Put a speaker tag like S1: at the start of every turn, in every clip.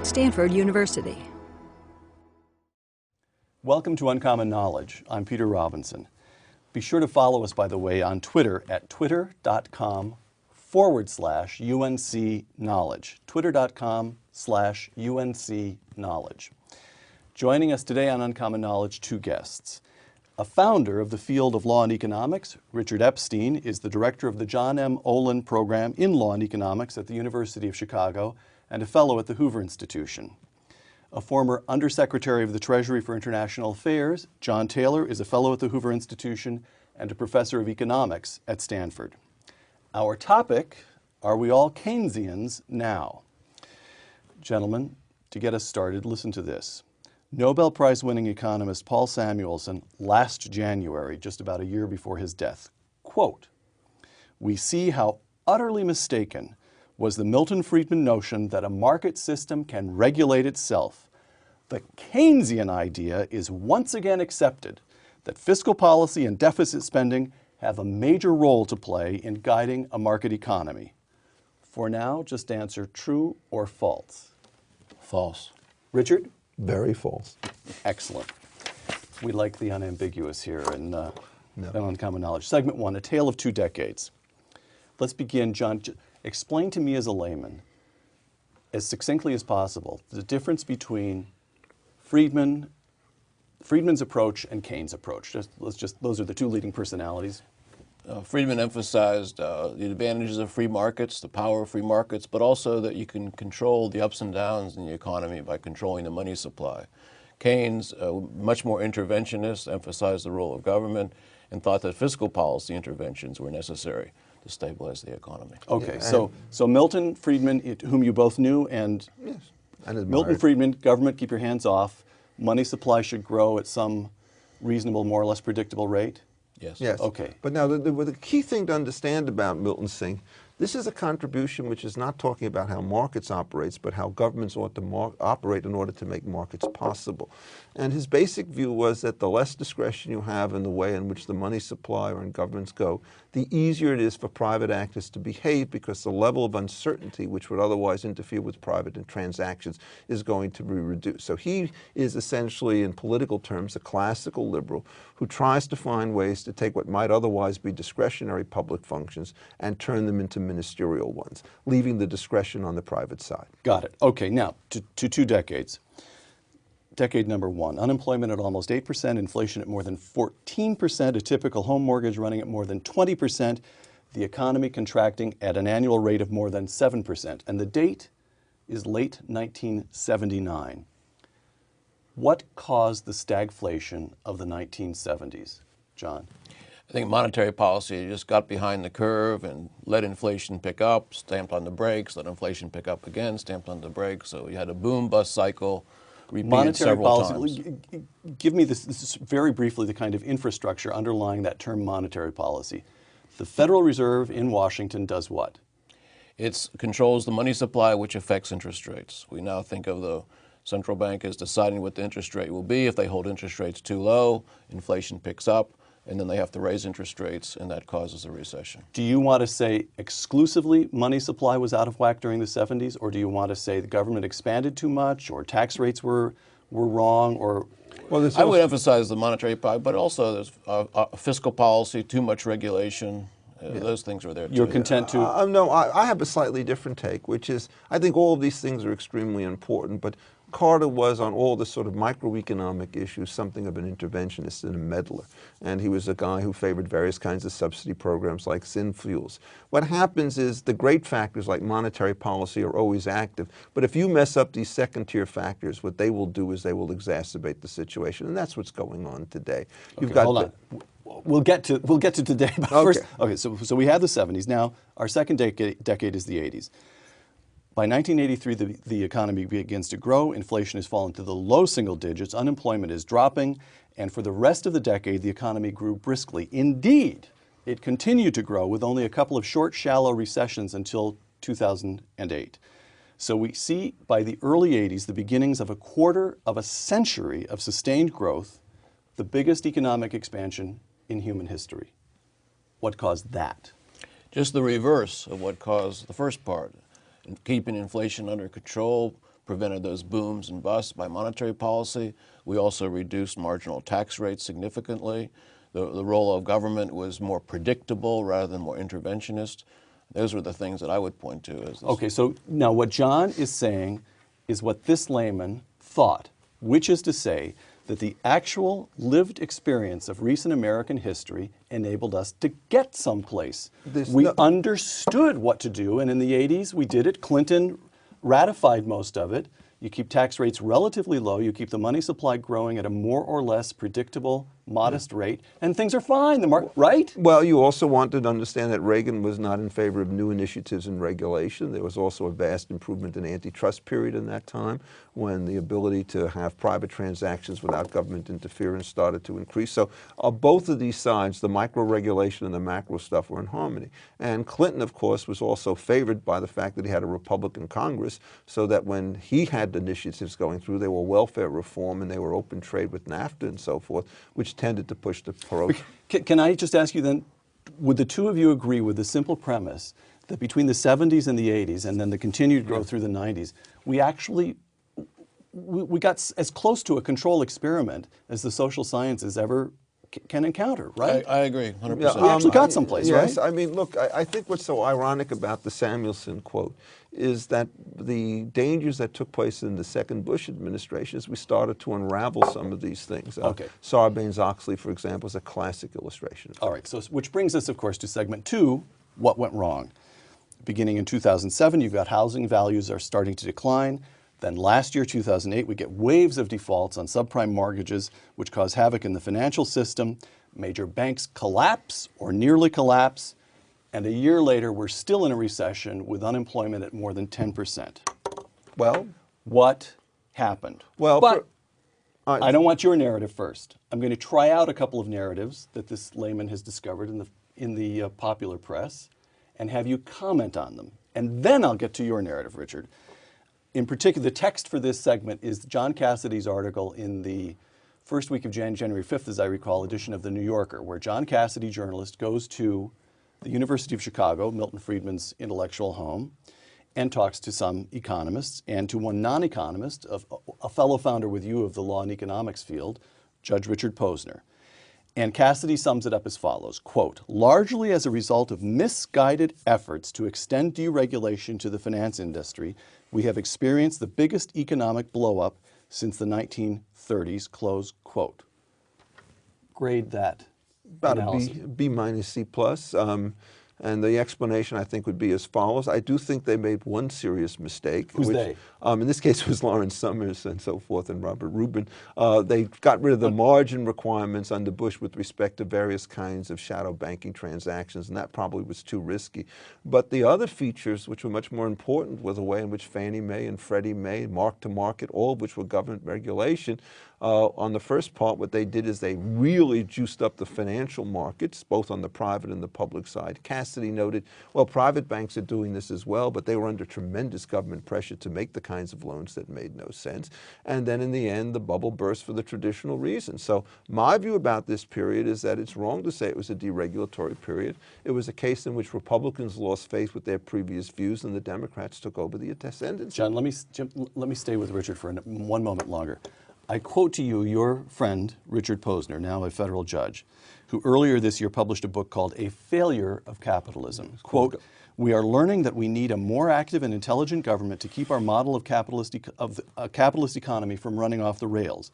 S1: Stanford University.
S2: Welcome to Uncommon Knowledge. I'm Peter Robinson. Be sure to follow us, by the way, on Twitter at twitter.com/UNC Knowledge. Twitter.com/UNC Knowledge. Joining us today on Uncommon Knowledge, two guests. A founder of the field of law and economics, Richard Epstein, is the director of the John M. Olin Program in Law and Economics at the University of Chicago and a fellow at the Hoover Institution. A former Undersecretary of the Treasury for International Affairs, John Taylor is a fellow at the Hoover Institution and a professor of economics at Stanford. Our topic, are we all Keynesians now? Gentlemen, to get us started, listen to this. Nobel Prize-winning economist Paul Samuelson, last January, just about a year before his death, quote, "We see how utterly mistaken was the Milton Friedman notion that a market system can regulate itself. The Keynesian idea is once again accepted that fiscal policy and deficit spending have a major role to play in guiding a market economy." For now, just answer true or false.
S3: False.
S2: Richard?
S3: Very false.
S2: Excellent. We like the unambiguous here in Uncommon Knowledge. Segment one, a tale of 2 decades. Let's begin, John. Explain to me as a layman, as succinctly as possible, the difference between Friedman's approach and Keynes' approach. Those are the two leading personalities.
S3: Friedman emphasized the advantages of free markets, the power of free markets, but also that you can control the ups and downs in the economy by controlling the money supply. Keynes, much more interventionist, emphasized the role of government and thought that fiscal policy interventions were necessary to stabilize the economy.
S2: Okay, so Milton Friedman, whom you both knew, and
S4: Yes.
S2: Milton Friedman, government, keep your hands off. Money supply should grow at some reasonable, more or less predictable rate.
S3: Yes.
S4: Yes.
S2: Okay.
S4: But now the key thing to understand about Milton's thing, this is a contribution which is not talking about how markets operates, but how governments ought to operate in order to make markets possible. And his basic view was that the less discretion you have in the way in which the money supply or in governments go, the easier it is for private actors to behave because the level of uncertainty which would otherwise interfere with private transactions is going to be reduced. So he is essentially, in political terms, a classical liberal who tries to find ways to take what might otherwise be discretionary public functions and turn them into ministerial ones, leaving the discretion on the private side.
S2: Got it. Okay, now to 2 decades. Decade number one, unemployment at almost 8%, inflation at more than 14%, a typical home mortgage running at more than 20%, the economy contracting at an annual rate of more than 7%. And the date is late 1979. What caused the stagflation of the 1970s, John?
S3: I think monetary policy just got behind the curve and let inflation pick up, stamped on the brakes, let inflation pick up again, stamped on the brakes. So we had a boom-bust cycle repeated
S2: Monetary
S3: several
S2: policy.
S3: times.
S2: Give me this very briefly the kind of infrastructure underlying that term monetary policy. The Federal Reserve in Washington does what?
S3: It controls the money supply, which affects interest rates. We now think of the central bank as deciding what the interest rate will be. If they hold interest rates too low, inflation picks up, and then they have to raise interest rates, and that causes a recession.
S2: Do you want to say exclusively money supply was out of whack during the 70s, or do you want to say the government expanded too much, or tax rates were wrong, or?
S4: Well,
S3: I would emphasize the monetary policy, but also there's fiscal policy, too much regulation. Those things are there too.
S2: You're content to?
S4: No, I have a slightly different take, which is I think all of these things are extremely important, but Carter was, on all the sort of microeconomic issues, something of an interventionist and a meddler. And he was a guy who favored various kinds of subsidy programs like syn fuels. What happens is the great factors like monetary policy are always active. But if you mess up these second-tier factors, what they will do is they will exacerbate the situation. And that's what's going on today.
S2: You've got hold on. We'll get to today. But first, so we have the 70s. Now, our second decade is the 80s. By 1983, the economy begins to grow, inflation has fallen to the low single digits, unemployment is dropping, and for the rest of the decade, the economy grew briskly. Indeed, it continued to grow with only a couple of short, shallow recessions until 2008. So we see by the early 80s the beginnings of a quarter of a century of sustained growth, the biggest economic expansion in human history. What caused that?
S3: Just the reverse of what caused the first part. Keeping inflation under control, prevented those booms and busts by monetary policy. We also reduced marginal tax rates significantly. The role of government was more predictable rather than more interventionist. Those were the things that I would point to as this.
S2: Okay, so now what John is saying is what this layman thought, which is to say that the actual lived experience of recent American history enabled us to get someplace. We understood what to do, and in the 80s we did it. Clinton ratified most of it. You keep tax rates relatively low, you keep the money supply growing at a more or less predictable, modest rate, and things are fine, right?
S4: Well, you also wanted to understand that Reagan was not in favor of new initiatives in regulation. There was also a vast improvement in antitrust period in that time when the ability to have private transactions without government interference started to increase. So both of these sides, the micro regulation and the macro stuff, were in harmony. And Clinton, of course, was also favored by the fact that he had a Republican Congress, so that when he had initiatives going through, they were welfare reform and they were open trade with NAFTA and so forth, which tended to push the approach.
S2: Can I just ask you then, would the two of you agree with the simple premise that between the 70s and the 80s and then the continued growth through the 90s, we actually we got as close to a control experiment as the social sciences ever can encounter, right?
S3: I agree, 100%.
S2: We actually got someplace, right?
S4: Yes, I mean, look, I think what's so ironic about the Samuelson quote is that the dangers that took place in the second Bush administration is we started to unravel some of these things.
S2: Okay.
S4: Sarbanes-Oxley, for example, is a classic illustration.
S2: All right, so which brings us, of course, to segment 2, what went wrong? Beginning in 2007, you've got housing values are starting to decline. Then last year, 2008, we get waves of defaults on subprime mortgages, which cause havoc in the financial system. Major banks collapse or nearly collapse. And a year later, we're still in a recession with unemployment at more than 10%.
S4: Well,
S2: what happened?
S4: Well,
S2: but I don't want your narrative first. I'm going to try out a couple of narratives that this layman has discovered in the popular press and have you comment on them. And then I'll get to your narrative, Richard. In particular, the text for this segment is John Cassidy's article in the first week of January 5th, as I recall, edition of The New Yorker, where John Cassidy, journalist, goes to the University of Chicago, Milton Friedman's intellectual home, and talks to some economists and to one non-economist, a fellow founder with you of the law and economics field, Judge Richard Posner. And Cassidy sums it up as follows, quote, largely as a result of misguided efforts to extend deregulation to the finance industry, we have experienced the biggest economic blow-up since the 1930s, close quote. Grade that
S4: about
S2: analysis.
S4: a B minus C plus. And the explanation, I think, would be as follows. I do think they made one serious mistake.
S2: Who's they?
S4: In this case, it was Lawrence Summers and so forth and Robert Rubin. They got rid of the margin requirements under Bush with respect to various kinds of shadow banking transactions, and that probably was too risky. But the other features, which were much more important, were the way in which Fannie Mae and Freddie Mae, mark-to-market, all of which were government regulation. On the first part, what they did is they really juiced up the financial markets, both on the private and the public side. Cassidy noted, well, private banks are doing this as well, but they were under tremendous government pressure to make the kinds of loans that made no sense. And then in the end, the bubble burst for the traditional reasons. So my view about this period is that it's wrong to say it was a deregulatory period. It was a case in which Republicans lost faith with their previous views and the Democrats took over the ascendancy.
S2: John, let me stay with Richard for one moment longer. I quote to you your friend, Richard Posner, now a federal judge, who earlier this year published a book called A Failure of Capitalism. Quote, we are learning that we need a more active and intelligent government to keep our model of a capitalist economy from running off the rails.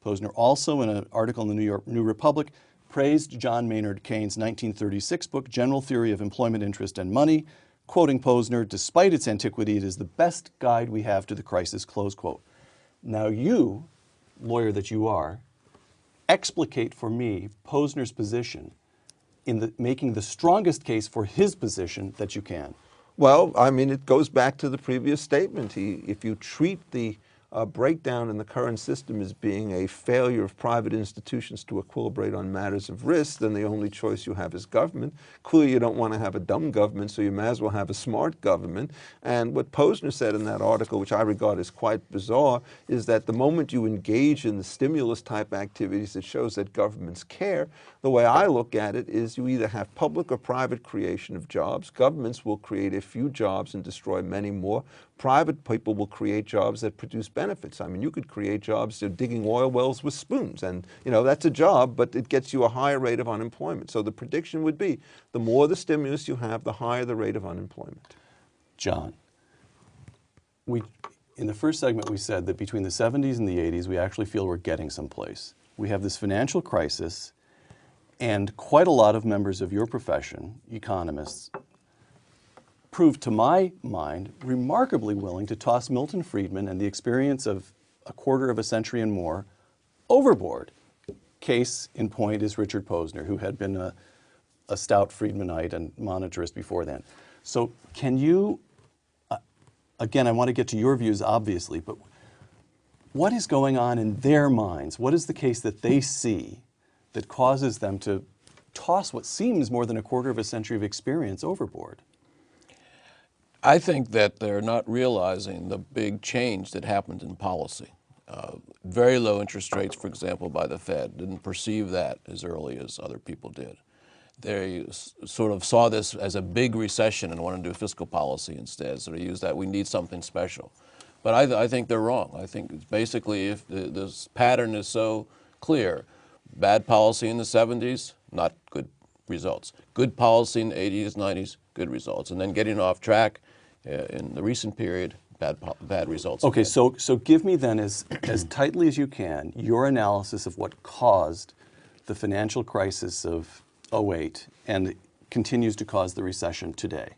S2: Posner also, in an article in the New York New Republic, praised John Maynard Keynes' 1936 book, General Theory of Employment, Interest, and Money. Quoting Posner, despite its antiquity, it is the best guide we have to the crisis, close quote. Now you, lawyer that you are, explicate for me Posner's position in making the strongest case for his position that you can.
S4: Well, I mean, it goes back to the previous statement. If you treat the breakdown in the current system as being a failure of private institutions to equilibrate on matters of risk, then the only choice you have is government. Clearly you don't want to have a dumb government, so you may as well have a smart government. And what Posner said in that article, which I regard as quite bizarre, is that the moment you engage in the stimulus type activities, it shows that governments care. The way I look at it is you either have public or private creation of jobs. Governments will create a few jobs and destroy many more. Private people will create jobs that produce benefits. I mean, you could create jobs digging oil wells with spoons, and that's a job, but it gets you a higher rate of unemployment. So the prediction would be the more the stimulus you have, the higher the rate of unemployment.
S2: John, in the first segment we said that between the 70s and the 80s, we actually feel we're getting someplace. We have this financial crisis, and quite a lot of members of your profession, economists, proved, to my mind, remarkably willing to toss Milton Friedman and the experience of a quarter of a century and more overboard. Case in point is Richard Posner, who had been a stout Friedmanite and monetarist before then. So can you, again, I want to get to your views, obviously, but what is going on in their minds? What is the case that they see that causes them to toss what seems more than a quarter of a century of experience overboard?
S3: I think that they're not realizing the big change that happened in policy. Very low interest rates, for example, by the Fed, didn't perceive that as early as other people did. They sort of saw this as a big recession and wanted to do fiscal policy instead, so they used that, we need something special. But I think they're wrong. I think it's basically, if this pattern is so clear, bad policy in the 70s, not good results. Good policy in the 80s, 90s, good results. And then getting off track in the recent period, bad results.
S2: Okay, so give me then, as tightly as you can, your analysis of what caused the financial crisis of '08 and continues to cause the recession today.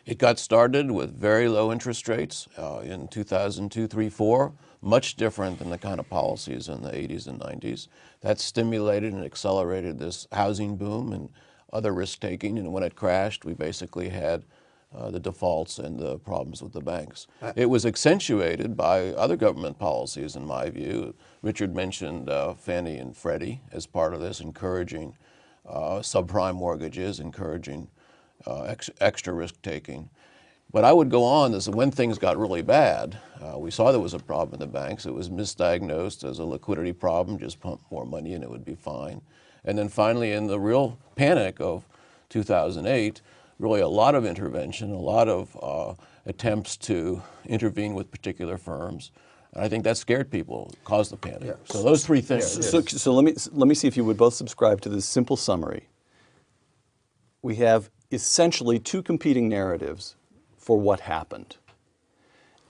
S3: It got started with very low interest rates in 2002, 3, 4, much different than the kind of policies in the 80s and 90s. That stimulated and accelerated this housing boom and other risk-taking, and when it crashed, we basically had the defaults and the problems with the banks. It was accentuated by other government policies, in my view. Richard mentioned Fannie and Freddie as part of this, encouraging subprime mortgages, encouraging extra risk-taking. But I would go on is that when things got really bad, we saw there was a problem in the banks. It was misdiagnosed as a liquidity problem, just pump more money and it would be fine. And then finally, in the real panic of 2008, really a lot of intervention, a lot of attempts to intervene with particular firms. And I think that scared people, caused the panic. Yeah. So those three things.
S2: So let me see if you would both subscribe to this simple summary. We have essentially two competing narratives for what happened.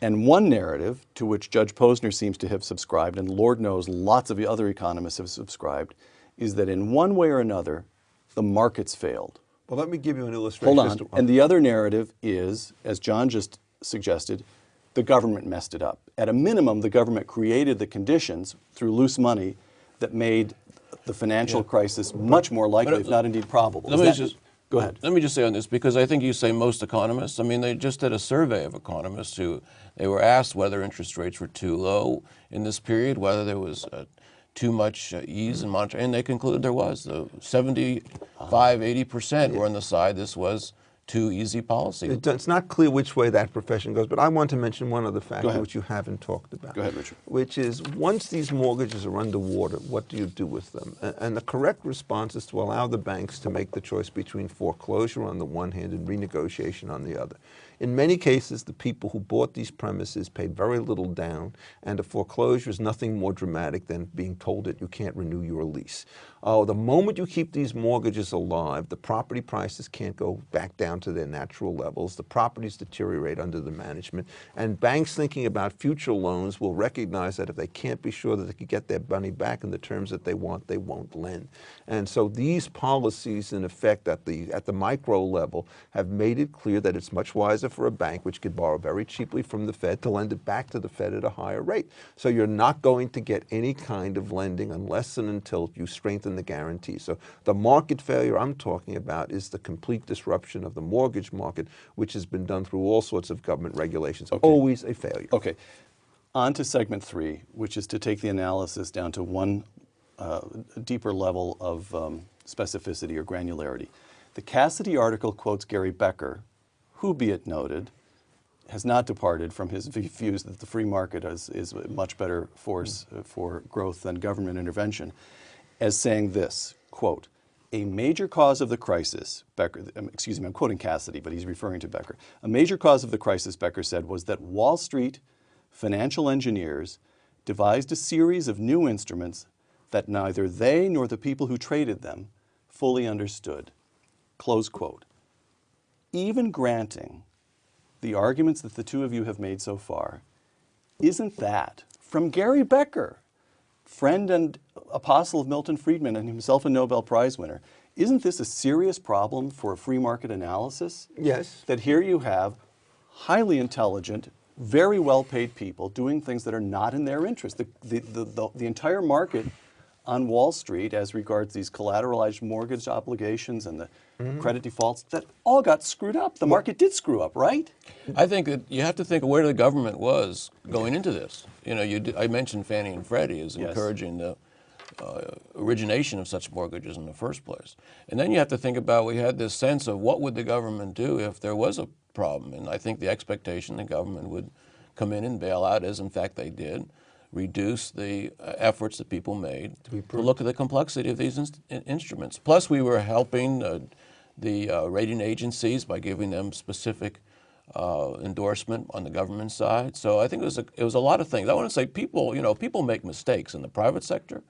S2: And one narrative, to which Judge Posner seems to have subscribed, and Lord knows lots of the other economists have subscribed, is that in one way or another, the markets failed.
S4: Well, let me give you an illustration.
S2: Hold on. And the other narrative is, as John just suggested, the government messed it up. At a minimum, the government created the conditions through loose money that made the financial crisis much more likely, if not indeed probable. Go ahead.
S3: Let me just say on this, because I think you say most economists. I mean, they just did a survey of economists who they were asked whether interest rates were too low in this period, whether there was too much ease in monetary, and they concluded there was. 75–80% were on the side this was too easy policy.
S4: It's not clear which way that profession goes, but I want to mention one other factor which you haven't talked about.
S2: Go ahead, Richard.
S4: Which is, once these mortgages are underwater, what do you do with them? And the correct response is to allow the banks to make the choice between foreclosure on the one hand and renegotiation on the other. In many cases, the people who bought these premises paid very little down, and a foreclosure is nothing more dramatic than being told that you can't renew your lease. The moment you keep these mortgages alive, the property prices can't go back down to their natural levels. The properties deteriorate under the management, and banks thinking about future loans will recognize that if they can't be sure that they can get their money back in the terms that they want, they won't lend. And so these policies, in effect, at the micro level, have made it clear that it's much wiser for a bank, which could borrow very cheaply from the Fed, to lend it back to the Fed at a higher rate. So you're not going to get any kind of lending unless and until you strengthen the guarantee. So the market failure I'm talking about is the complete disruption of the mortgage market, which has been done through all sorts of government regulations. Okay. Always a failure.
S2: Okay. On to segment 3, which is to take the analysis down to one deeper level of specificity or granularity. The Cassidy article quotes Gary Becker, who, be it noted, has not departed from his views that the free market is a much better force for growth than government intervention, as saying this, quote, a major cause of the crisis, Becker, excuse me, I'm quoting Cassidy, but he's referring to Becker. A major cause of the crisis, Becker said, was that Wall Street financial engineers devised a series of new instruments that neither they nor the people who traded them fully understood. Close quote. Even granting the arguments that the two of you have made so far, isn't that, from Gary Becker, friend and apostle of Milton Friedman and himself a Nobel Prize winner, isn't this a serious problem for a free market analysis?
S4: Yes.
S2: That here you have highly intelligent, very well-paid people doing things that are not in their interest. The entire market on Wall Street, as regards these collateralized mortgage obligations and the credit defaults, that all got screwed up. The market did screw up, right?
S3: I think that you have to think of where the government was going into this. You know, I mentioned Fannie and Freddie as encouraging the origination of such mortgages in the first place. And then you have to think about, we had this sense of what would the government do if there was a problem. And I think the expectation the government would come in and bail out, as in fact they did, reduce the efforts that people made to look at the complexity of these instruments. Plus, we were helping the rating agencies by giving them specific endorsement on the government side. So I think it was a lot of things. I want to say people make mistakes in the private sector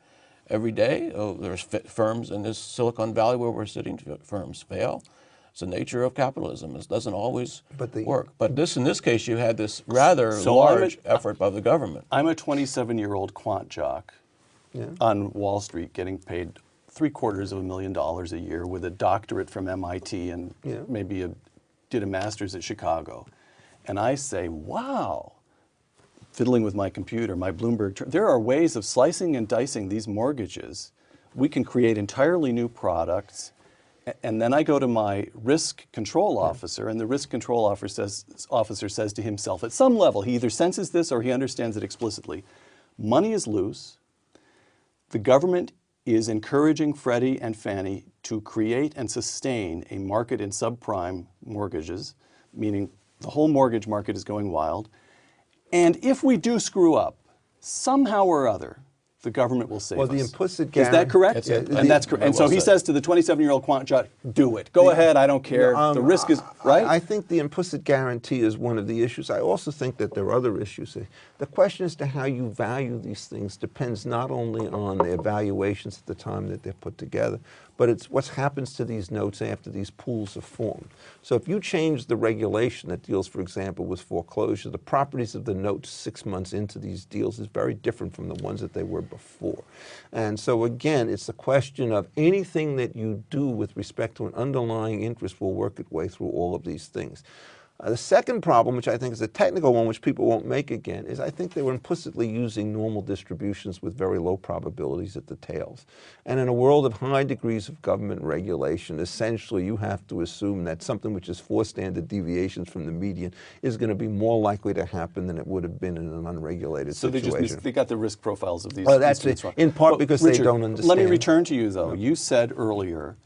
S3: every day. There's firms in this Silicon Valley where we're sitting, firms fail. It's the nature of capitalism. It doesn't always work. But in this case, you had this rather large effort by the government.
S2: I'm a 27-year-old quant jock on Wall Street getting paid $750,000 a year with a doctorate from MIT and maybe did a master's at Chicago. And I say, wow, fiddling with my computer, my Bloomberg, there are ways of slicing and dicing these mortgages. We can create entirely new products. And then I go to my risk control officer, and the risk control officer says to himself, at some level, he either senses this or he understands it explicitly, money is loose. The government is encouraging Freddie and Fannie to create and sustain a market in subprime mortgages, meaning the whole mortgage market is going wild. And if we do screw up, somehow or other, the government will save us.
S4: The implicit guarantee.
S2: Is that correct? And that's correct. And so he says to the 27-year-old quant jock, do it. Go ahead, I don't care. The risk is, right?
S4: I think the implicit guarantee is one of the issues. I also think that there are other issues. The question as to how you value these things depends not only on the evaluations at the time that they're put together, but it's what happens to these notes after these pools are formed. So if you change the regulation that deals, for example, with foreclosure, the properties of the notes 6 months into these deals is very different from the ones that they were before. And so again, it's a question of anything that you do with respect to an underlying interest will work its way through all of these things. The second problem, which I think is a technical one, which people won't make again, is I think they were implicitly using normal distributions with very low probabilities at the tails. And in a world of high degrees of government regulation, essentially you have to assume that something which is 4 standard deviations from the median is going to be more likely to happen than it would have been in an unregulated situation.
S2: So they got the risk profiles of these.
S4: Well, that's it, in part because
S2: Richard,
S4: they don't understand.
S2: Let me return to you, though. You said earlier,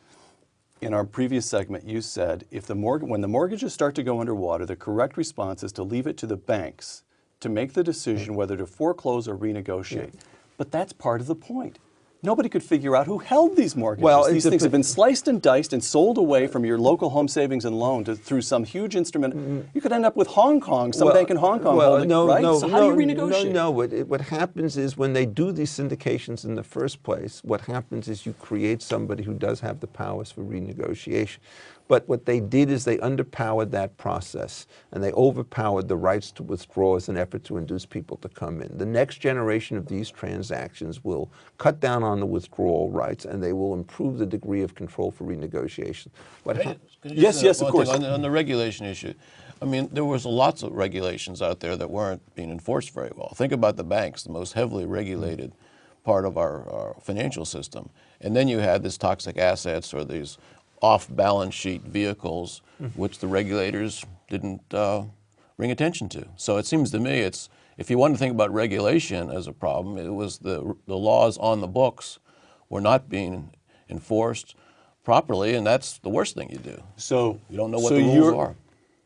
S2: in our previous segment, you said when the mortgages start to go underwater, the correct response is to leave it to the banks to make the decision whether to foreclose or renegotiate. But that's part of the point. Nobody could figure out who held these mortgages. Well, these things have been sliced and diced and sold away from your local home savings and loan through some huge instrument. You could end up with Hong Kong, some bank in Hong Kong holding, right? So how do you renegotiate?
S4: What happens is when they do these syndications in the first place, what happens is you create somebody who does have the powers for renegotiation. But what they did is they underpowered that process, and they overpowered the rights to withdraw as an effort to induce people to come in. The next generation of these transactions will cut down on the withdrawal rights, and they will improve the degree of control for renegotiation.
S2: Yes, of course.
S3: On the regulation issue, I mean, there was lots of regulations out there that weren't being enforced very well. Think about the banks, the most heavily regulated part of our financial system. And then you had these toxic assets or these off-balance sheet vehicles, which the regulators didn't bring attention to. So it seems to me it's if you want to think about regulation as a problem, it was the laws on the books were not being enforced properly, and that's the worst thing you do.
S2: So
S3: you don't know what the rules are.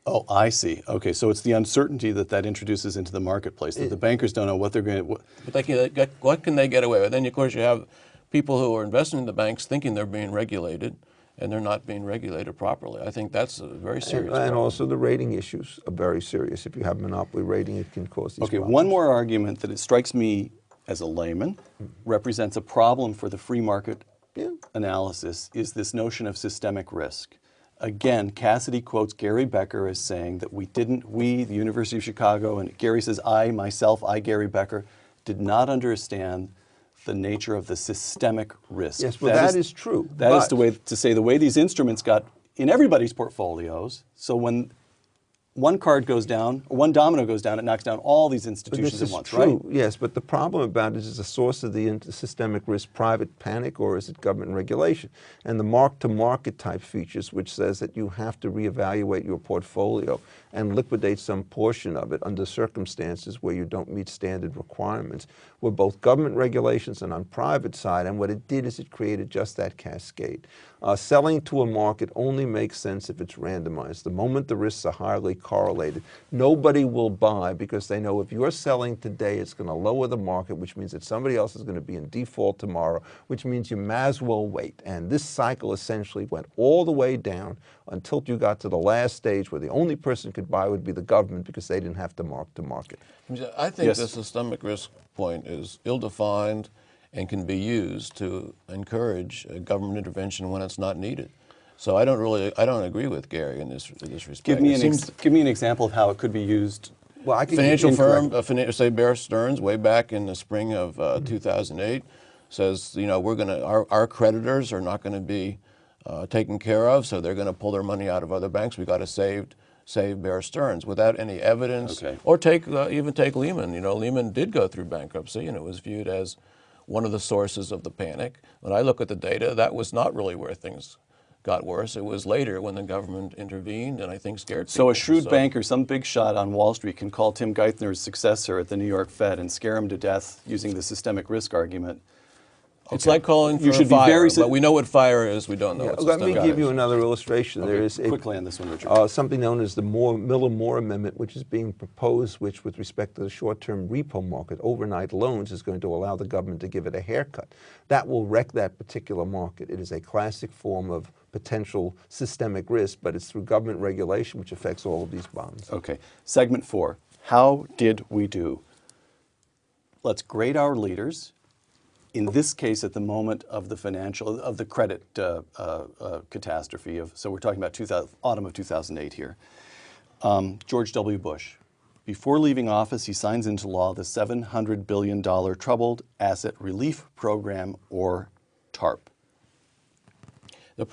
S2: Oh, I see. Okay, so it's the uncertainty that introduces into the marketplace, that the bankers don't know what they're going to...
S3: But what can they get away with? Then, of course, you have people who are investing in the banks thinking they're being regulated, and they're not being regulated properly. I think that's a very serious problem.
S4: And also the rating issues are very serious. If you have monopoly rating, it can cause these problems.
S2: One more argument that it strikes me as a layman represents a problem for the free market analysis is this notion of systemic risk. Again, Cassidy quotes Gary Becker as saying that the University of Chicago, and Gary says, I, Gary Becker, did not understand the nature of the systemic risk.
S4: Yes, well, that is true.
S2: That is the way to say the way these instruments got in everybody's portfolios. So when one card goes down, or one domino goes down, it knocks down all these institutions at once, right?
S4: Yes, but the problem about it is the source of the systemic risk private panic, or is it government regulation? And the mark-to-market type features, which says that you have to reevaluate your portfolio and liquidate some portion of it under circumstances where you don't meet standard requirements, were both government regulations and on private side. And what it did is it created just that cascade. Selling to a market only makes sense if it's randomized. The moment the risks are highly correlated, nobody will buy because they know if you're selling today, it's going to lower the market, which means that somebody else is going to be in default tomorrow, which means you might as well wait. And this cycle essentially went all the way down until you got to the last stage where the only person who could buy would be the government because they didn't have to mark to market.
S3: I think the systemic risk point is ill-defined and can be used to encourage government intervention when it's not needed. So I don't agree with Gary in this respect.
S2: Give me an example of how it could be used.
S4: Well, I can
S3: financial firm, say Bear Stearns, way back in the spring of 2008, says our creditors are not going to be taken care of, so they're going to pull their money out of other banks. We've got to save Bear Stearns without any evidence.
S2: Okay.
S3: Or even take Lehman. Lehman did go through bankruptcy, and it was viewed as one of the sources of the panic. When I look at the data, that was not really where things got worse. It was later when the government intervened and I think scared people.
S2: So a shrewd banker, some big shot on Wall Street, can call Tim Geithner's successor at the New York Fed and scare him to death using the systemic risk argument.
S3: It's like calling for a fire, but we know what fire is, we don't know what
S4: Let me give you another illustration.
S2: Okay,
S4: there is
S2: quickly on this one, Richard.
S4: Something known as the Miller-Moore Amendment, which is being proposed, which with respect to the short-term repo market, overnight loans, is going to allow the government to give it a haircut. That will wreck that particular market. It is a classic form of potential systemic risk, but it's through government regulation, which affects all of these bonds.
S2: Okay. Segment 4, how did we do? Let's grade our leaders. In this case, at the moment of the credit catastrophe, so we're talking about autumn of 2008 here. George W. Bush, before leaving office, he signs into law the $700 billion Troubled Asset Relief Program, or TARP.
S3: The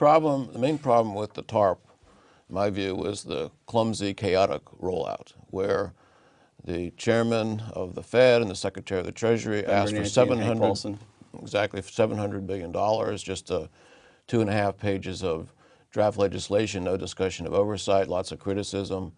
S3: main problem with the TARP, in my view, was the clumsy, chaotic rollout, where the chairman of the Fed and the secretary of the Treasury asked for $700 billion, just 2.5 pages of draft legislation, no discussion of oversight, lots of criticism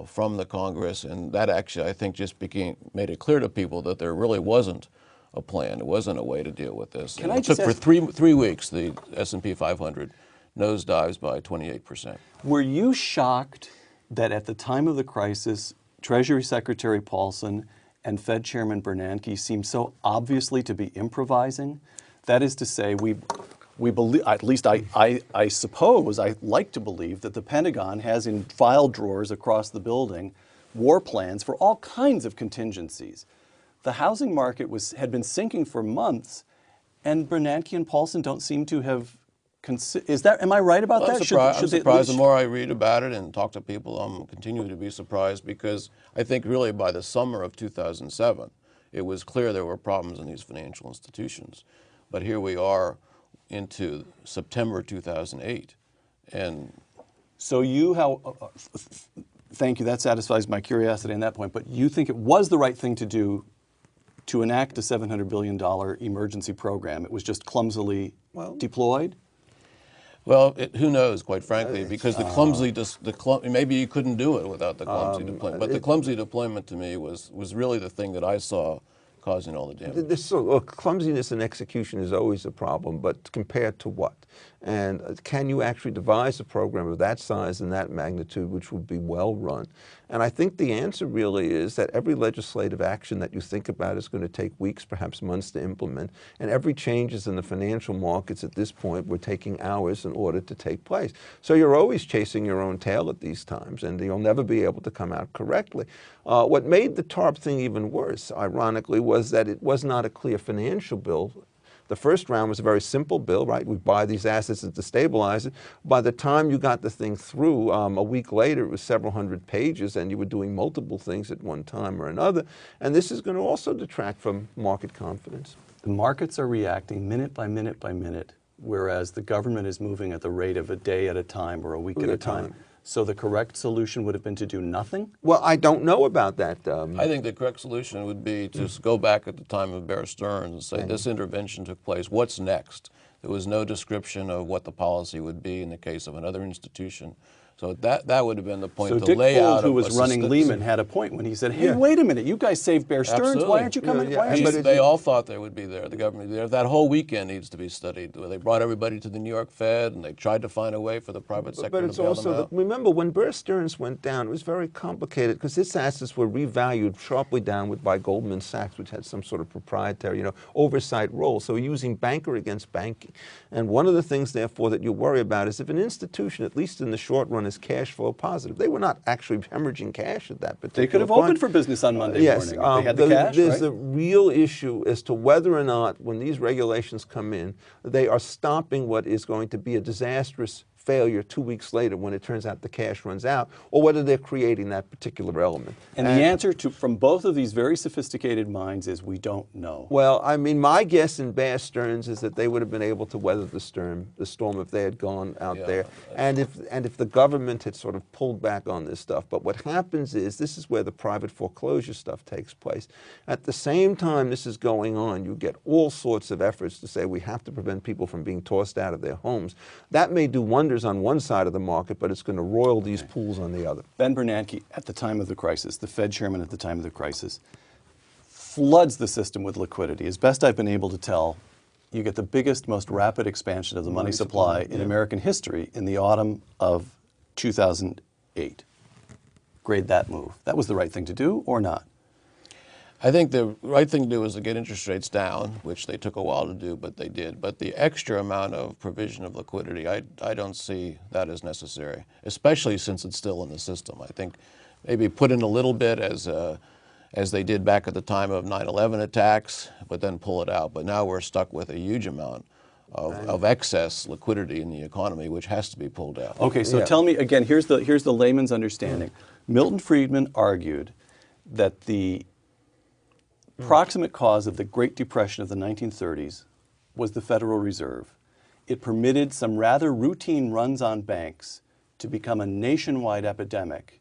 S3: from the Congress, and that actually, I think, just made it clear to people that there really wasn't a plan. It wasn't a way to deal with this. It took for three weeks, the S&P 500 nosedives by 28%.
S2: Were you shocked that at the time of the crisis, Treasury Secretary Paulson and Fed Chairman Bernanke seemed so obviously to be improvising? That is to say, we believe, at least I suppose, I like to believe that the Pentagon has in file drawers across the building war plans for all kinds of contingencies. The housing market had been sinking for months, and Bernanke and Paulson don't seem to have am I right about that?
S3: I'm surprised. The more I read about it and talk to people, I'm continuing to be surprised because I think really by the summer of 2007, it was clear there were problems in these financial institutions. But here we are into September 2008. And
S2: so thank you, that satisfies my curiosity on that point, but you think it was the right thing to do to enact a $700 billion emergency program? It was just clumsily deployed?
S3: Well, who knows, quite frankly, because maybe you couldn't do it without the clumsy deployment. But the clumsy deployment to me was really the thing that I saw causing all the damage.
S4: Clumsiness in execution is always a problem, but compared to what? And can you actually devise a program of that size and that magnitude which would be well run? And I think the answer really is that every legislative action that you think about is going to take weeks, perhaps months to implement, and every changes in the financial markets at this point were taking hours in order to take place. So you're always chasing your own tail at these times, and you'll never be able to come out correctly. What made the TARP thing even worse, ironically, was that it was not a clear financial bill. The first round was a very simple bill, right? We buy these assets to stabilize it. By the time you got the thing through, a week later, it was several hundred pages, and you were doing multiple things at one time or another. And this is going to also detract from market confidence.
S2: The markets are reacting minute by minute by minute, whereas the government is moving at the rate of a day at a time or a week at a time. So the correct solution would have been to do nothing?
S4: Well, I don't know about that.
S3: I think the correct solution would be to go back at the time of Bear Stearns and say, this intervention took place, what's next? There was no description of what the policy would be in the case of another institution. So that would have been the point
S2: so
S3: to
S2: Dick
S3: lay out.
S2: Who was running Lehman had a point when he said, hey,
S4: Yeah.
S2: wait a minute, you guys saved Bear Stearns,
S3: Absolutely.
S2: why aren't you coming?
S4: Yeah,
S2: Why aren't
S4: yeah.
S2: you?
S3: They all thought they would be there, the government there. That whole weekend needs to be studied. They brought everybody to the New York Fed, and they tried to find a way for the private sector
S4: But it's
S3: to bail them
S4: also,
S3: out.
S4: remember, when Bear Stearns went down, it was very complicated because its assets were revalued sharply downward by Goldman Sachs, which had some sort of proprietary, oversight role. So using banker against banking. And one of the things, therefore, that you worry about is if an institution, at least in the short run, is cash flow positive. They were not actually hemorrhaging cash at that particular point.
S2: They could have opened for business on Monday morning. They had the cash,
S4: there's
S2: right?
S4: a real issue as to whether or not, when these regulations come in, they are stopping what is going to be a disastrous failure 2 weeks later when it turns out the cash runs out, or whether they're creating that particular element.
S2: And the answer from both of these very sophisticated minds is we don't know.
S4: Well, I mean, my guess in Bear Stearns is that they would have been able to weather the storm if they had gone out there, and if the government had sort of pulled back on this stuff. But what happens is, this is where the private foreclosure stuff takes place. At the same time this is going on, you get all sorts of efforts to say we have to prevent people from being tossed out of their homes. That may do wonders on one side of the market, but it's going to roil these pools on the other.
S2: Ben Bernanke, at the time of the crisis, the Fed chairman at the time of the crisis, floods the system with liquidity. As best I've been able to tell, you get the biggest, most rapid expansion of the money supply in American history in the autumn of 2008. Grade that move. That was the right thing to do or not?
S3: I think the right thing to do was to get interest rates down, which they took a while to do, but they did. But the extra amount of provision of liquidity, I don't see that as necessary, especially since it's still in the system. I think maybe put in a little bit as they did back at the time of 9/11 attacks, but then pull it out. But now we're stuck with a huge amount of excess liquidity in the economy, which has to be pulled out.
S2: Okay, so tell me again, here's the layman's understanding. Milton Friedman argued that the proximate cause of the Great Depression of the 1930s was the Federal Reserve. It permitted some rather routine runs on banks to become a nationwide epidemic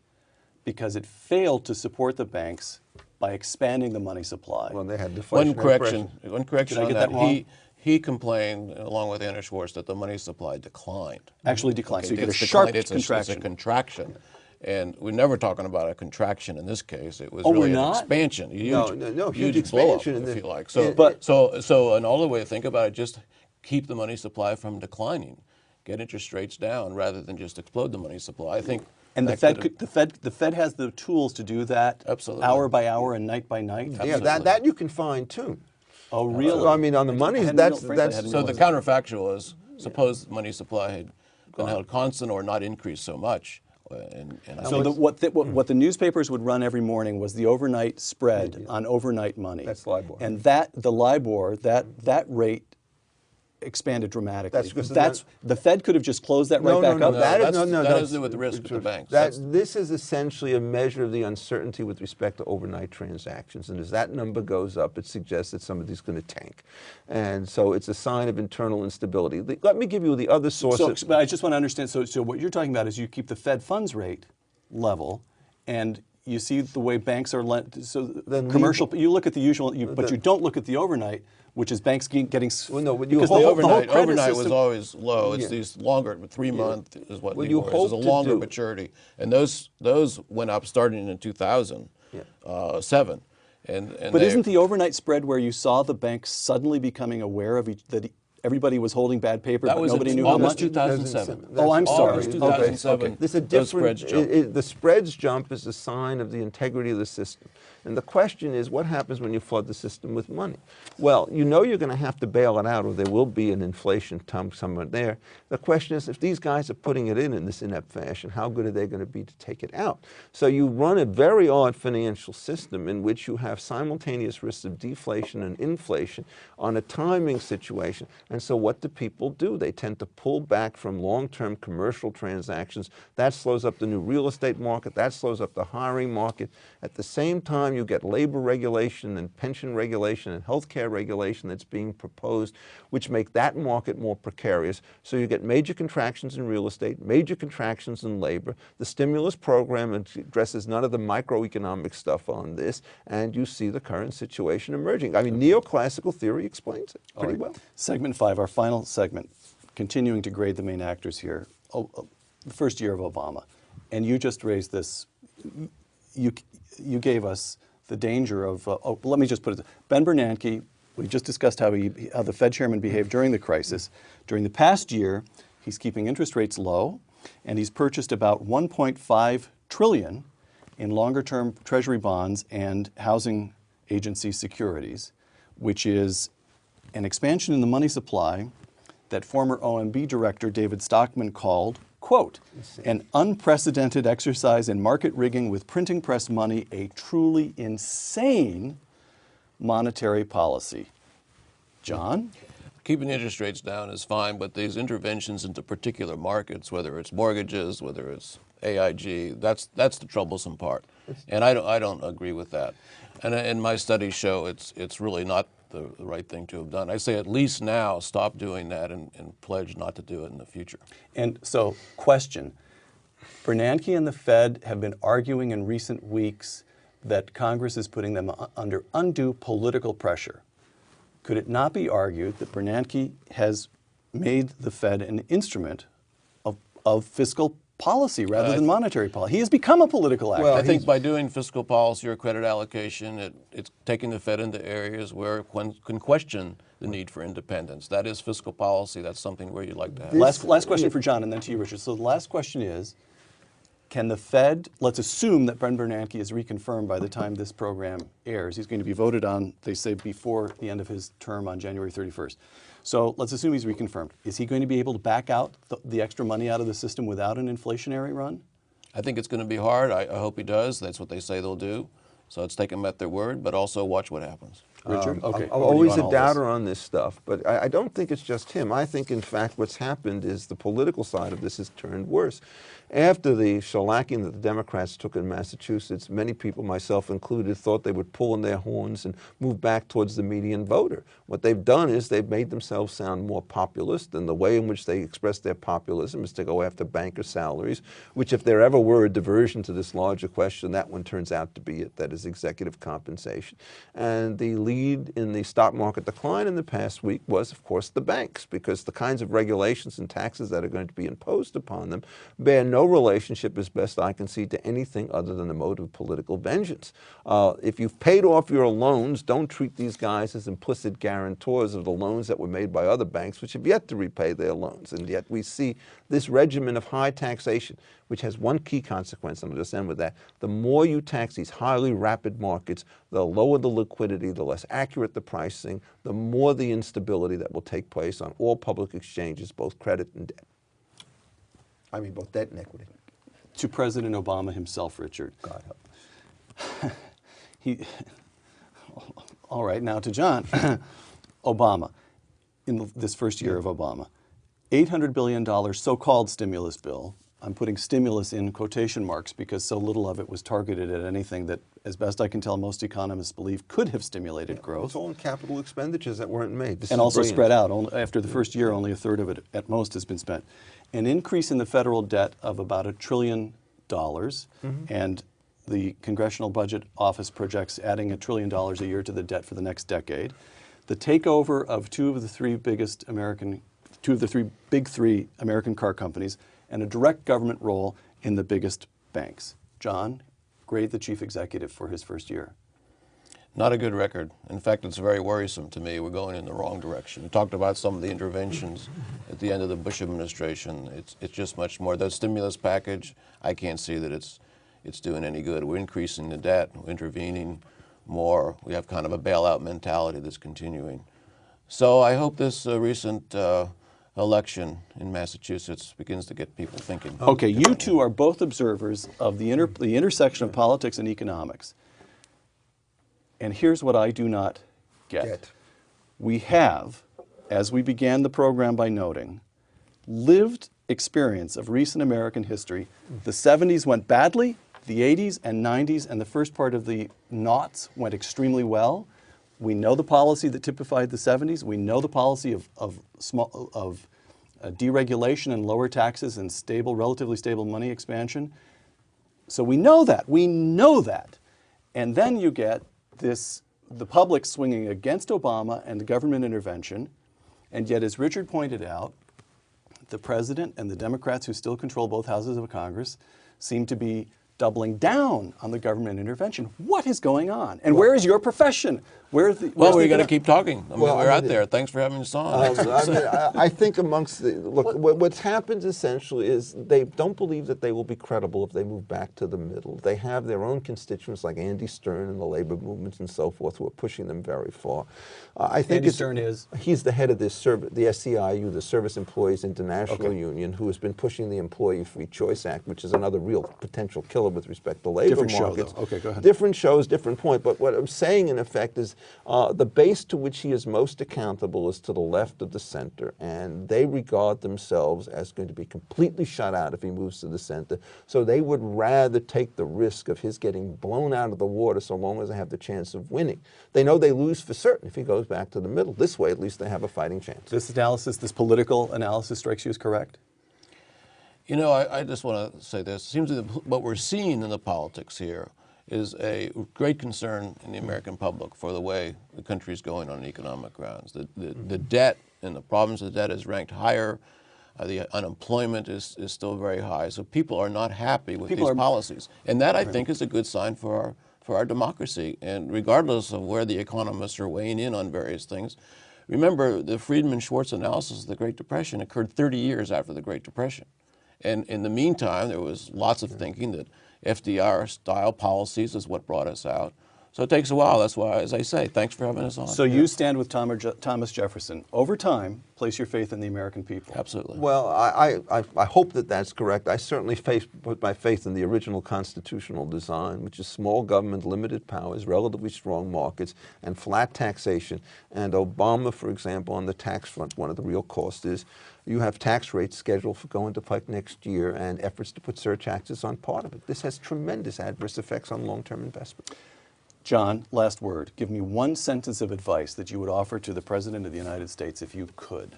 S2: because it failed to support the banks by expanding the money supply.
S4: Well, they had
S3: One correction
S2: Did I
S3: on
S2: get
S3: that.
S2: that wrong?
S3: He complained, along with Anna Schwartz, that the money supply declined.
S2: Actually declined. So you get a
S3: It's
S2: sharp
S3: declined.
S2: contraction.
S3: It's a contraction. And we're never talking about a contraction in this case. It was
S2: Oh, we're
S3: really an
S2: not?
S3: expansion.
S4: Huge
S3: blow up,
S4: expansion.
S3: if you like. So another way to think about it, just keep the money supply from declining. Get interest rates down rather than just explode the money supply. I think.
S2: And the Fed has the tools to do that.
S3: Absolutely.
S2: Hour by hour and night by night.
S4: Yeah, that you can fine tune.
S2: Oh, really?
S4: So, I mean, on the money, that's
S3: So the counterfactual is, suppose the money supply had been held constant or not increased so much.
S2: So what the newspapers would run every morning was the overnight spread on overnight money.
S4: That's LIBOR.
S2: And the LIBOR, that rate expanded dramatically. The Fed could have just closed that right back up.
S3: That has to do with the risk of the banks.
S4: This is essentially a measure of the uncertainty with respect to overnight transactions. And as that number goes up, it suggests that somebody's going to tank. And so it's a sign of internal instability. Let me give you the other source.
S2: But I just want to understand, so what you're talking about is you keep the Fed funds rate level, and you see the way banks are lent. So
S4: Then
S2: commercial, you look at the usual, but you don't look at the overnight, which is banks getting.
S4: Well, no, when you
S2: because
S3: The
S4: hold-
S3: overnight,
S2: credit
S3: overnight was
S2: system-
S3: always low. It's
S4: Yeah.
S3: these longer, 3-month is what
S4: What
S3: they
S4: you
S3: were. It was a
S4: hope to
S3: longer
S4: do-
S3: maturity, and those went up starting in 2007. And
S2: But
S3: they-
S2: isn't the overnight spread where you saw the banks suddenly becoming aware of that everybody was holding bad paper,
S3: that
S2: but
S3: was
S2: nobody
S3: in
S2: knew how
S3: August
S2: much?
S3: 2007.
S2: Oh, I'm sorry.
S3: August
S2: Okay,
S3: 2007.
S2: okay.
S4: There's a
S3: Those
S4: different,
S3: spreads jumped.
S4: the spreads jump is a sign of the integrity of the system. And the question is, what happens when you flood the system with money? Well, you know you're going to have to bail it out, or there will be an inflation somewhere there. The question is, if these guys are putting it in this inept fashion, how good are they going to be to take it out? So you run a very odd financial system in which you have simultaneous risks of deflation and inflation on a timing situation. And so what do people do? They tend to pull back from long-term commercial transactions. That slows up the new real estate market. That slows up the hiring market. At the same time, you get labor regulation and pension regulation and healthcare regulation that's being proposed, which make that market more precarious. So you get major contractions in real estate, major contractions in labor. The stimulus program addresses none of the microeconomic stuff on this, and you see the current situation emerging. I mean, neoclassical theory explains it pretty well.
S2: Segment 5, our final segment, continuing to grade the main actors here. The first year of Obama, and you just raised this. You gave us the danger of. Let me just put it. Ben Bernanke. We just discussed how the Fed chairman behaved during the crisis. During the past year, he's keeping interest rates low, and he's purchased about $1.5 trillion in longer-term Treasury bonds and housing agency securities, which is an expansion in the money supply that former OMB director David Stockman called, quote, an unprecedented exercise in market rigging with printing press money, a truly insane monetary policy. John?
S3: Keeping interest rates down is fine, but these interventions into particular markets, whether it's mortgages, whether it's AIG, that's the troublesome part. And I don't agree with that. And my studies show it's really not the right thing to have done. I say at least now stop doing that and pledge not to do it in the future.
S2: And so, question. Bernanke and the Fed have been arguing in recent weeks that Congress is putting them under undue political pressure. Could it not be argued that Bernanke has made the Fed an instrument of fiscal policy rather than monetary policy? He has become a political actor.
S3: I think by doing fiscal policy or credit allocation, it's taking the Fed into areas where one can question the need for independence. That is fiscal policy. That's something where you'd like to have.
S2: Last question for John, and then to you, Richard. So the last question is, can the Fed, let's assume that Ben Bernanke is reconfirmed by the time this program airs. He's going to be voted on, they say, before the end of his term on January 31st. So let's assume he's reconfirmed. Is he going to be able to back out the extra money out of the system without an inflationary run?
S3: I think it's going to be hard. I hope he does. That's what they say they'll do. So let's take them at their word, but also watch what happens.
S2: Richard? Okay.
S4: I'm
S2: over to you
S4: always
S2: on
S4: a
S2: all
S4: doubter on this stuff, but I don't think it's just him. I think, in fact, what's happened is the political side of this has turned worse. After the shellacking that the Democrats took in Massachusetts, many people, myself included, thought they would pull in their horns and move back towards the median voter. What they've done is they've made themselves sound more populist, and the way in which they express their populism is to go after banker salaries, which, if there ever were a diversion to this larger question, that one turns out to be it, that is executive compensation. And the lead in the stock market decline in the past week was, of course, the banks, because the kinds of regulations and taxes that are going to be imposed upon them bear no relationship, as best I can see, to anything other than the mode of political vengeance. If you've paid off your loans, don't treat these guys as implicit guarantors of the loans that were made by other banks, which have yet to repay their loans. And yet we see this regimen of high taxation, which has one key consequence, and I'll just end with that. The more you tax these highly rapid markets, the lower the liquidity, the less accurate the pricing, the more the instability that will take place on all public exchanges, both credit and debt.
S1: I mean, both debt and equity.
S2: To President Obama himself, Richard.
S1: God help.
S2: All right, now to John. Obama, in this first year of Obama, $800 billion so-called stimulus bill. I'm putting stimulus in quotation marks because so little of it was targeted at anything that, as best I can tell, most economists believe could have stimulated growth.
S4: It's all in capital expenditures that weren't made. This
S2: And
S4: is
S2: also
S4: brilliant.
S2: spread out. After the first year, only a third of it at most has been spent. An increase in the federal debt of about $1 trillion. And the Congressional Budget Office projects adding $1 trillion a year to the debt for the next decade. The takeover of two of the three big three American car companies, and a direct government role in the biggest banks. John, grade the chief executive for his first year.
S3: Not a good record. In fact, it's very worrisome to me. We're going in the wrong direction. We talked about some of the interventions at the end of the Bush administration. It's just much more. The stimulus package, I can't see that it's doing any good. We're increasing the debt, we're intervening more. We have kind of a bailout mentality that's continuing. So I hope this recent election in Massachusetts begins to get people thinking.
S2: Okay, you two are both observers of the intersection of politics and economics. And here's what I do not get. We have, as we began the program by noting, lived experience of recent American history. The 70s went badly, the 80s and 90s and the first part of the noughts went extremely well. We know the policy that typified the 70s. We know the policy of deregulation and lower taxes and relatively stable money expansion. So we know that. We know that. And then you get the public swinging against Obama and the government intervention, and yet, as Richard pointed out, the president and the Democrats who still control both houses of Congress seem to be doubling down on the government intervention. What is going on? And where is your profession? Well,
S3: we're going to keep talking. I mean, we're out there. Thanks for having us on.
S4: I think amongst what's happened essentially is they don't believe that they will be credible if they move back to the middle. They have their own constituents like Andy Stern and the labor movements and so forth who are pushing them very far. I think
S2: Andy Stern is?
S4: He's the head of the SEIU, the Service Employees International Union, who has been pushing the Employee Free Choice Act, which is another real potential killer with respect to labor
S2: markets.
S4: Different show,
S2: though. Okay, go ahead.
S4: Different shows, different point. But what I'm saying, in effect, is the base to which he is most accountable is to the left of the center, and they regard themselves as going to be completely shut out if he moves to the center. So they would rather take the risk of his getting blown out of the water so long as they have the chance of winning. They know they lose for certain if he goes back to the middle. This way, at least, they have a fighting chance.
S2: This analysis, this political analysis, strikes you as correct?
S3: You know, I just want to say this. It seems that what we're seeing in the politics here is a great concern in the American public for the way the country is going on economic grounds. The debt and the problems of the debt is ranked higher. The unemployment is still very high. So people are not happy with these policies. And that, I think, is a good sign for our democracy. And regardless of where the economists are weighing in on various things, remember the Friedman-Schwartz analysis of the Great Depression occurred 30 years after the Great Depression. And in the meantime, there was lots of thinking that FDR-style policies is what brought us out. So it takes a while. That's why, as I say, thanks for having us on.
S2: So you stand with Thomas Jefferson. Over time, place your faith in the American people.
S3: Absolutely.
S4: Well, I hope that that's correct. I certainly put my faith in the original constitutional design, which is small government, limited powers, relatively strong markets, and flat taxation. And Obama, for example, on the tax front, one of the real costs is you have tax rates scheduled for going into effect next year and efforts to put surtaxes on part of it. This has tremendous adverse effects on long-term investment.
S2: John, last word. Give me one sentence of advice that you would offer to the President of the United States if you could.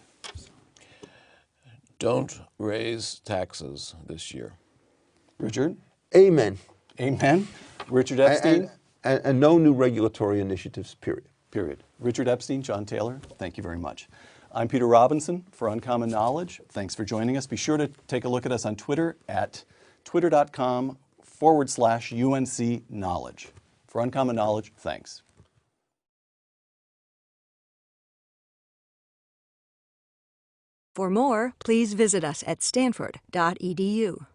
S3: Don't raise taxes this year.
S2: Richard?
S4: Amen.
S2: Amen. Richard Epstein?
S4: And no new regulatory initiatives, period.
S2: Period. Richard Epstein, John Taylor, thank you very much. I'm Peter Robinson for Uncommon Knowledge. Thanks for joining us. Be sure to take a look at us on Twitter at twitter.com/UNC Knowledge. For Uncommon Knowledge, thanks.
S5: For more, please visit us at stanford.edu.